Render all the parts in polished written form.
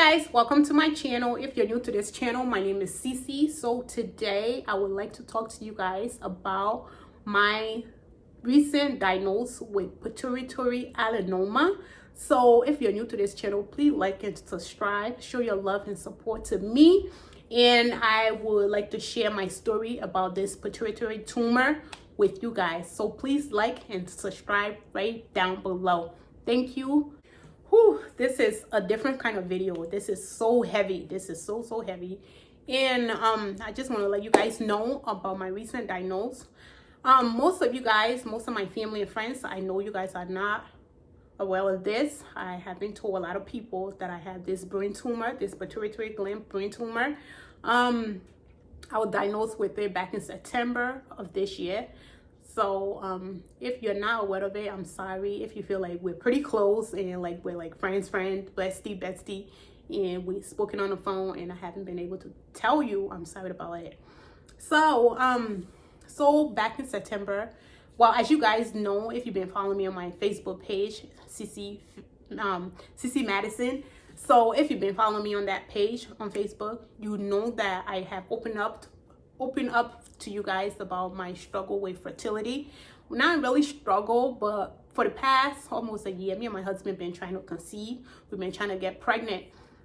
Guys, welcome to my channel. If you're new to this channel, my name is Cece. So today I would like to talk to you guys about my recent diagnosis with pituitary adenoma. So if you're new to this channel, please like and subscribe, show your love and support to me, and I would like to share my story about this pituitary tumor with you guys. So please like and subscribe right down below. Thank you. Whew, this is a different kind of video. This is so heavy. This is so heavy. And I just want to let you guys know about my recent diagnosis. Most of my family and friends, I know you guys are not aware of this. I have been told a lot of people that I have this brain tumor, this pituitary gland brain tumor. I was diagnosed with it back in September of this year. So if you're not aware of it, I'm sorry. If you feel like we're pretty close and like we're like friends, bestie, and we've spoken on the phone and I haven't been able to tell you, I'm sorry about it. So back in September, well, as you guys know, if you've been following me on my Facebook page, Cece Madison. So if you've been following me on that page on Facebook, you know that I have opened up to you guys about my struggle with fertility. Not really struggle, but for the past almost a year, me and my husband been trying to conceive. We've been trying to get pregnant.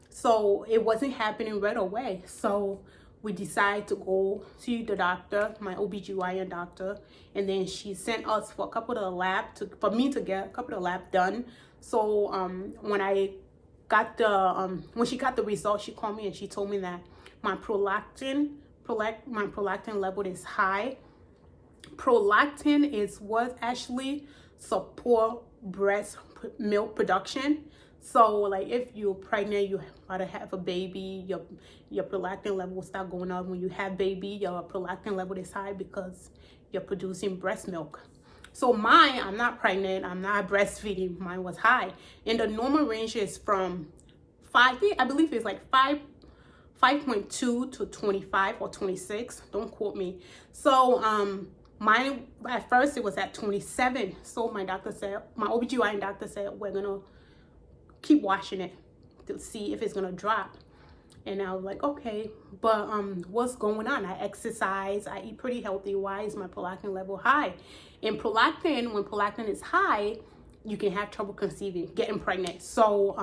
So it wasn't happening right away. So we decided to go see the doctor, my OBGYN doctor, and then she sent us for a couple of the lab for me to get a couple of the lab done. So when I got the when she got the results, she called me and she told me that my prolactin level is high. Prolactin is what actually support breast milk production. So like if you're pregnant, you about to have a baby, your prolactin level will start going up. When you have baby, your prolactin level is high because you're producing breast milk. So mine, I'm not pregnant, I'm not breastfeeding, mine was high. And the normal range is from 5, I believe it's like 5.2 to 25 or 26, don't quote me. So mine at first it was at 27. So my OBGYN doctor said we're gonna keep watching it to see if it's gonna drop. And I was like, okay, but what's going on? I exercise, I eat pretty healthy. Why is my prolactin level high? And prolactin, when prolactin is high, you can have trouble conceiving, getting pregnant. So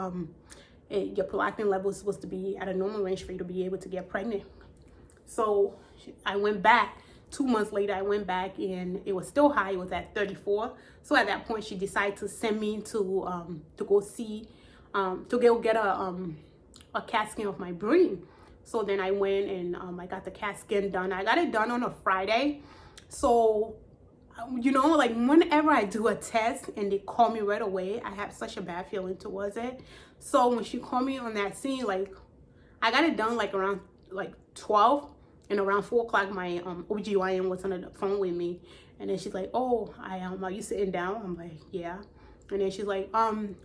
your prolactin level is supposed to be at a normal range for you to be able to get pregnant. So I went back 2 months later. I went back and it was still high. It was at 34. So at that point, she decided to send me to go see to go get a CAT scan of my brain. So then I went and I got the CAT scan done. I got it done on a Friday. So you know, like whenever I do a test and they call me right away, I have such a bad feeling towards it. So when she called me on that scene, like I got it done like around like 12, and around 4 o'clock my OBGYN was on the phone with me, and then she's like, oh, are you sitting down? I'm like, yeah. And then she's like,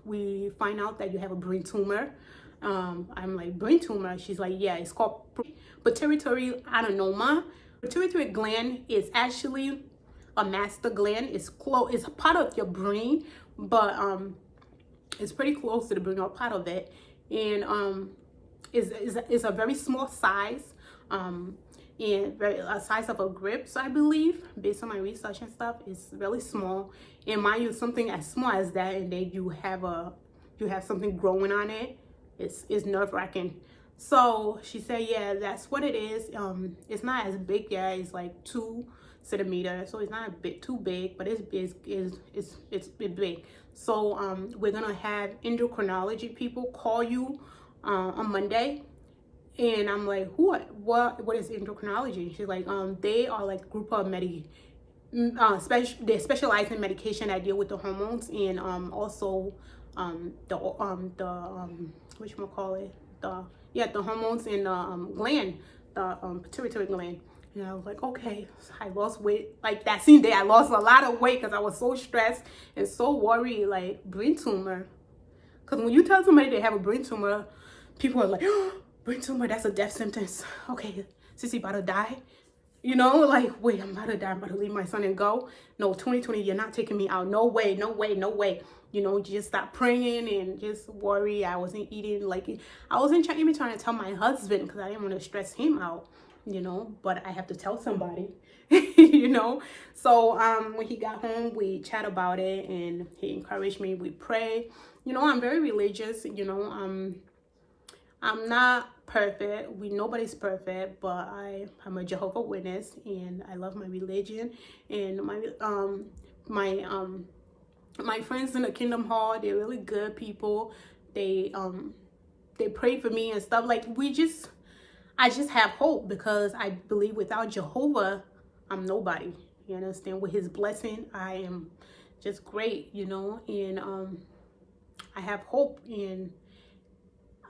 we find out that you have a brain tumor. I'm like, brain tumor? She's like, yeah, it's called pituitary adenoma. Pituitary gland is actually a master gland. It's a part of your brain, but it's pretty close to the brain, or part of it, and is a very small size, and a size of a grip. So I believe, based on my research and stuff, it's really small. And mind you, something as small as that, and then you have something growing on it. It's nerve-wracking. So she said, yeah, that's what it is. It's not as big yet. It's like 2 centimeters, so it's not a bit too big, but it's big. So we're gonna have endocrinology people call you on Monday. And I'm like, what is endocrinology? She's like, they are like a group of they specialize in medication that deal with the hormones, and also the hormones in the gland, the pituitary gland. And I was like, okay. So I lost weight. Like that same day, I lost a lot of weight because I was so stressed and so worried. Like, brain tumor. Because when you tell somebody they have a brain tumor, people are like, oh, brain tumor, that's a death sentence. Okay, Sissy about to die. You know, like, wait, I'm about to die. I'm about to leave my son and go. No, 2020, you're not taking me out. No way, no way, no way. you know, just stop praying and just worry. I wasn't eating, like, I wasn't even trying to tell my husband because I didn't want to stress him out, you know, but I have to tell somebody, you know. So when he got home, we chat about it and he encouraged me. We pray. You know, I'm very religious, you know. I'm not perfect. Nobody's perfect, but I'm a Jehovah Witness and I love my religion. And my friends in the Kingdom Hall, they're really good people. They pray for me and stuff. Like, I just have hope because I believe without Jehovah, I'm nobody. You understand? With his blessing, I am just great, you know. And I have hope, and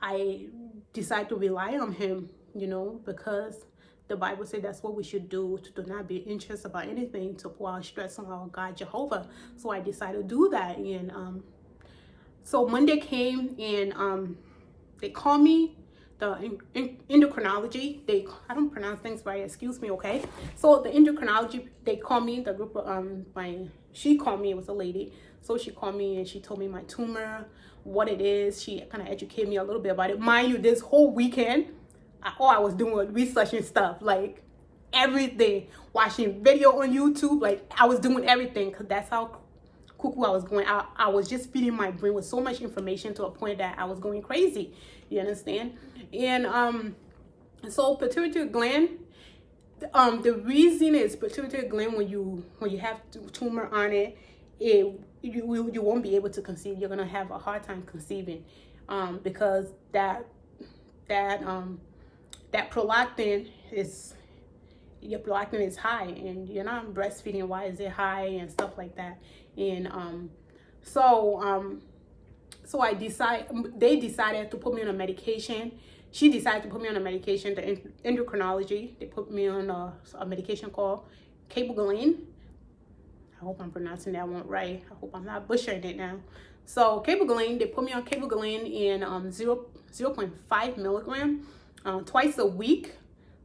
I decide to rely on him, you know, because the Bible said that's what we should do, to do not be anxious about anything, to pour our stress on our God Jehovah. So I decided to do that. And so Monday came, and they called me, the endocrinology. I don't pronounce things right, excuse me, okay? So the endocrinology, they called me, the group of she called me, it was a lady. So she called me and she told me my tumor, what it is. She kind of educated me a little bit about it. Mind you, this whole weekend, all I was doing was researching stuff, like everything, watching video on YouTube. Like, I was doing everything because that's how cuckoo I was going. I was just feeding my brain with so much information to a point that I was going crazy. You understand? And so pituitary gland, the reason is pituitary gland, when you have tumor on it, you won't be able to conceive. You're gonna have a hard time conceiving, because that prolactin is, your prolactin is high, and you're not breastfeeding. Why is it high and stuff like that? And so they decided to put me on a medication. She decided to put me on a medication, the endocrinology. They put me on a medication called cabergoline. I hope I'm pronouncing that one right. I hope I'm not butchering it now. So cabergoline, they put me on cabergoline in 0.5 milligram twice a week.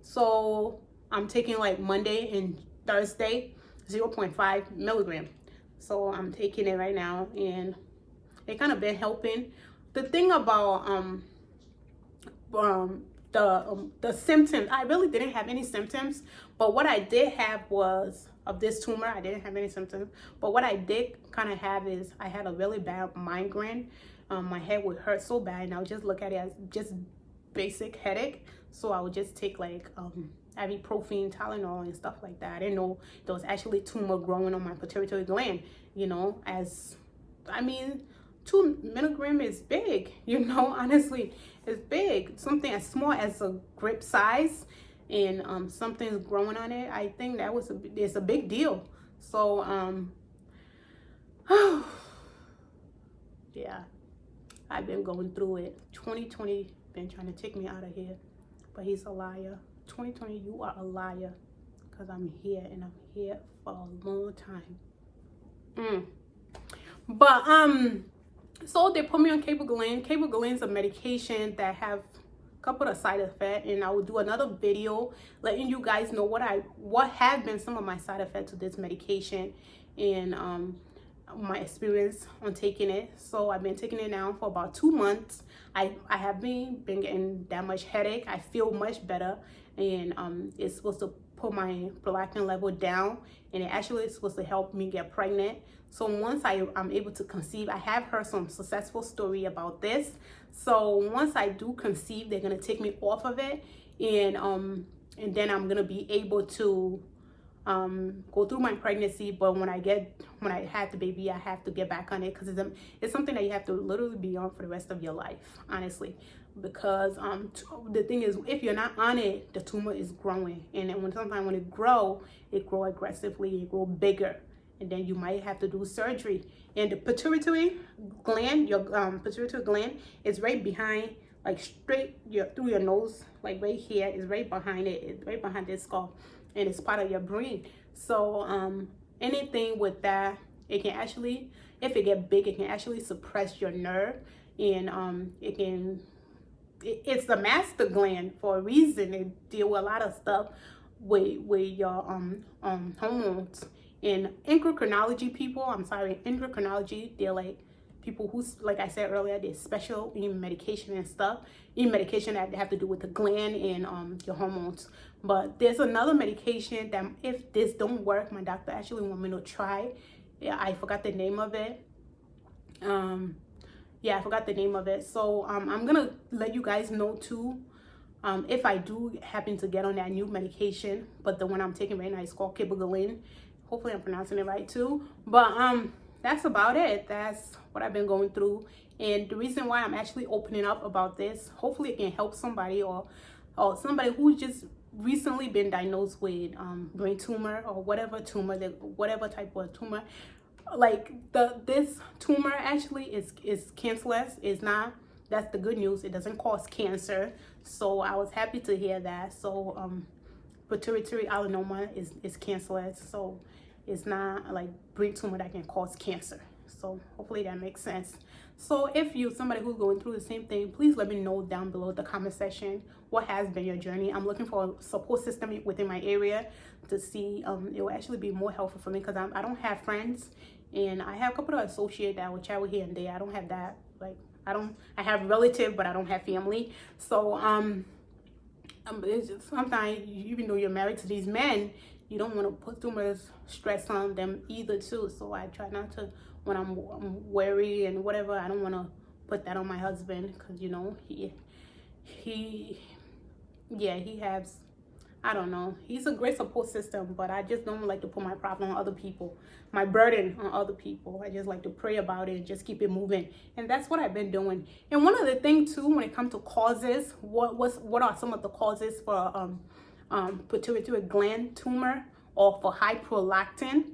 So I'm taking like Monday and Thursday, 0.5 milligram. So I'm taking it right now, and it kind of been helping. The thing about the symptoms, I really didn't have any symptoms, but what I did have was, of this tumor, I didn't have any symptoms, but what I did kind of have is, I had a really bad migraine. My head would hurt so bad, and I would just look at it as just basic headache. So I would just take like ibuprofen, Tylenol, and stuff like that. I didn't know there was actually tumor growing on my pituitary gland, you know. As I mean, 2 milligram is big, you know. Honestly, it's big. Something as small as a grape size, and something's growing on it. I think that it's a big deal. So yeah, I've been going through it. 2020 been trying to take me out of here, but he's a liar. 2020, you are a liar, because I'm here, and I'm here for a long time. But so they put me on cabergoline. Cabergoline is a medication that have a couple of side effects, and I will do another video letting you guys know what have been some of my side effects of this medication, and my experience on taking it. So I've been taking it now for about 2 months. I haven't been getting that much headache. I feel much better, and it's supposed to put my prolactin level down, and it actually is supposed to help me get pregnant. So once I'm able to conceive, I have heard some successful story about this. So once I do conceive, they're gonna take me off of it, and then I'm gonna be able to go through my pregnancy. But when I have the baby, I have to get back on it, because it's something that you have to literally be on for the rest of your life, honestly. Because the thing is, if you're not on it, the tumor is growing, and then sometimes when it grow aggressively, it grow bigger, and then you might have to do surgery. And the pituitary gland, your pituitary gland is right behind, like straight through your nose, like right here, is right behind it. It's right behind this skull, and it's part of your brain. So anything with that, it can actually, if it get big, it can actually suppress your nerve, and it's the master gland for a reason. It deal with a lot of stuff with your hormones. And endocrinology people, they're like people who's, like I said earlier, they're special in medication and stuff, in medication that have to do with the gland and your hormones. But there's another medication that if this don't work, my doctor actually want me to try. Yeah, I forgot the name of it. Yeah, I forgot the name of it. So I'm gonna let you guys know too, if I do happen to get on that new medication. But the one I'm taking right now is called Kibogaline. Hopefully I'm pronouncing it right too. But that's about it. That's what I've been going through, and the reason why I'm actually opening up about this, hopefully it can help somebody, or somebody who's just recently been diagnosed with brain tumor, or whatever tumor, whatever type of tumor. Like this tumor actually is cancerless. It's not. That's the good news. It doesn't cause cancer. So I was happy to hear that. So pituitary adenoma is cancerless. So it's not like brain tumor that can cause cancer. So hopefully that makes sense. So if you're somebody who's going through the same thing, please let me know down below the comment section what has been your journey. I'm looking for a support system within my area to see it will actually be more helpful for me, because I don't have friends, and I have a couple of associates that will chat with here and there. I don't have that. Like I have relative, but I don't have family. So it's just, sometimes even though you're married to these men, you don't want to put too much stress on them either too. So I try not to, when I'm worried and whatever, I don't want to put that on my husband, because you know he has, I don't know, he's a great support system, but I just don't like to put my problem on other people, my burden on other people. I just like to pray about it and just keep it moving, and that's what I've been doing. And one other thing too, when it comes to causes, what are some of the causes for pituitary gland tumor or for high prolactin?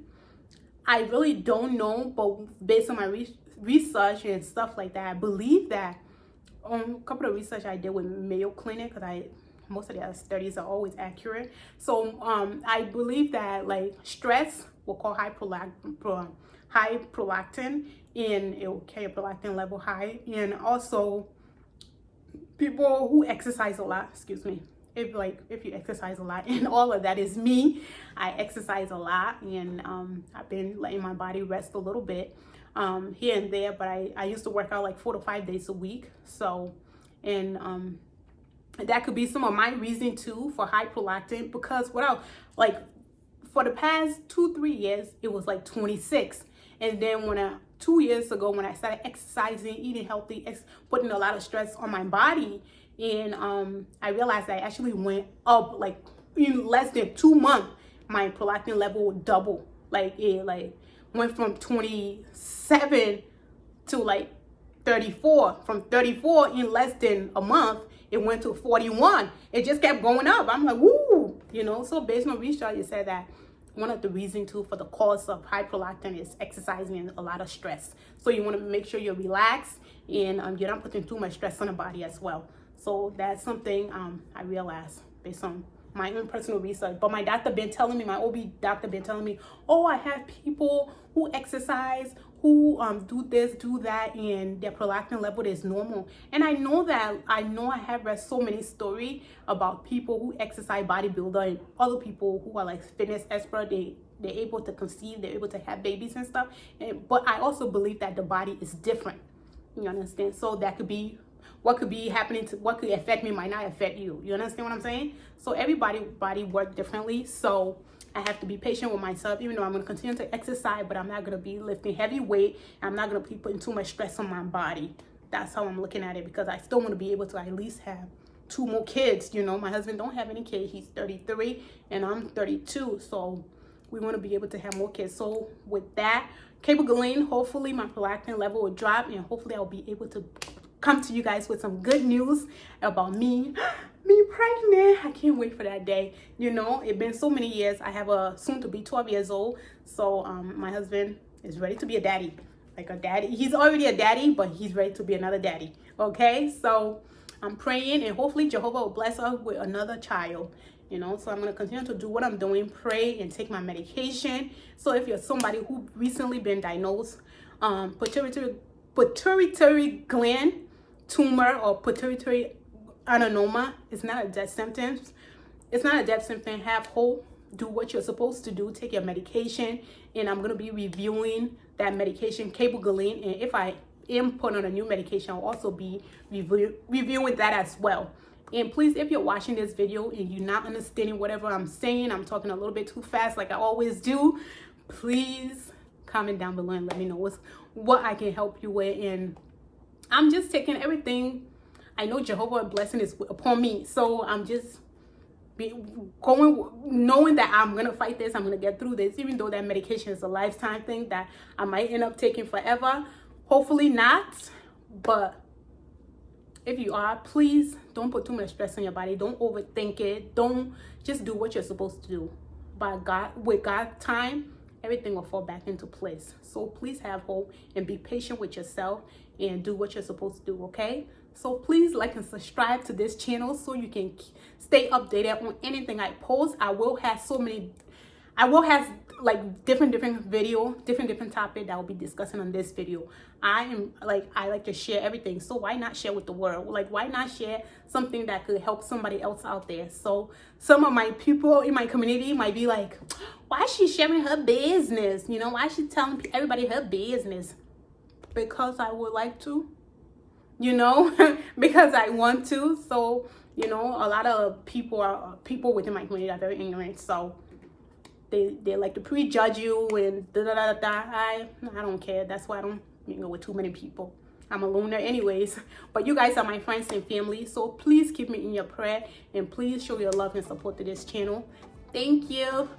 I really don't know, but based on my research and stuff like that, I believe that a couple of research I did with Mayo Clinic, because most of their studies are always accurate. So I believe that like stress will cause high prolactin, and it will carry a prolactin level high. And also people who exercise a lot, if you exercise a lot, and all of that is me. I exercise a lot, and I've been letting my body rest a little bit here and there, but I used to work out like 4 to 5 days a week. So and that could be some of my reason too for high prolactin, because for the past 2-3 years it was like 26, and then 2 years ago when I started exercising, eating healthy, putting a lot of stress on my body, and I realized I actually went up, like in less than 2 months my prolactin level would double. Like it went from 27 to like 34. From 34 in less than a month it went to 41. It just kept going up. I'm like, woo, you know. So based on research, it said that one of the reasons too for the cause of high prolactin is exercising and a lot of stress. So you want to make sure you're relaxed, and you're not putting too much stress on the body as well. So that's something I realized based on my own personal research. But my doctor been telling me, my OB doctor been telling me, oh, I have people who exercise, who do this, do that, and their prolactin level is normal. And I know I have read so many stories about people who exercise, bodybuilder, and other people who are like fitness expert. They're able to conceive, they're able to have babies and stuff. But I also believe that the body is different. You understand? So that could be what could be happening to what could affect me might not affect you. You understand what I'm saying? So everybody's body works differently. So I have to be patient with myself, even though I'm going to continue to exercise, but I'm not going to be lifting heavy weight. I'm not going to be putting too much stress on my body. That's how I'm looking at it, because I still want to be able to at least have 2 more kids. You know, my husband don't have any kids. He's 33 and I'm 32. So we want to be able to have more kids. So with that, Kibogaline, hopefully my prolactin level will drop, and hopefully I'll be able to come to you guys with some good news about me pregnant. I can't wait for that day. You know, it's been so many years. I have a soon to be 12 years old. So my husband is ready to be a daddy, like a daddy. He's already a daddy, but he's ready to be another daddy. Okay, so I'm praying, and hopefully Jehovah will bless us with another child. You know, so I'm going to continue to do what I'm doing, pray, and take my medication. So if you're somebody who recently been diagnosed pituitary gland tumor or pituitary adenoma, it's not a death sentence. It's not a death sentence. Have hope. Do what you're supposed to do. Take your medication, and I'm going to be reviewing that medication, Kibogaline. And am put on a new medication, I'll also be reviewing that as well. And please, if you're watching this video and you're not understanding whatever I'm saying, I'm talking a little bit too fast like I always do, please comment down below and let me know what I can help you with. And I'm just taking everything. I know Jehovah's blessing is upon me, so I'm just knowing that I'm gonna fight this, I'm gonna get through this, even though that medication is a lifetime thing that I might end up taking forever. Hopefully not, but if you are, please don't put too much stress on your body. Don't overthink it. Don't, just do what you're supposed to do. With God's time, everything will fall back into place. So please have hope and be patient with yourself and do what you're supposed to do, okay? So please like and subscribe to this channel so you can stay updated on anything I post. I will have like different video, different topic that I'll be discussing on this video. I like to share everything, so why not share with the world? Like, why not share something that could help somebody else out there? So some of my people in my community might be like, why is she sharing her business? You know, why is she telling everybody her business? Because I would like to, you know, because I want to. So, you know, a lot of people within my community are very ignorant, so they like to prejudge you and I don't care. That's why I don't mingle with too many people. I'm a loner anyways. But you guys are my friends and family, so please keep me in your prayer and please show your love and support to this channel. Thank you.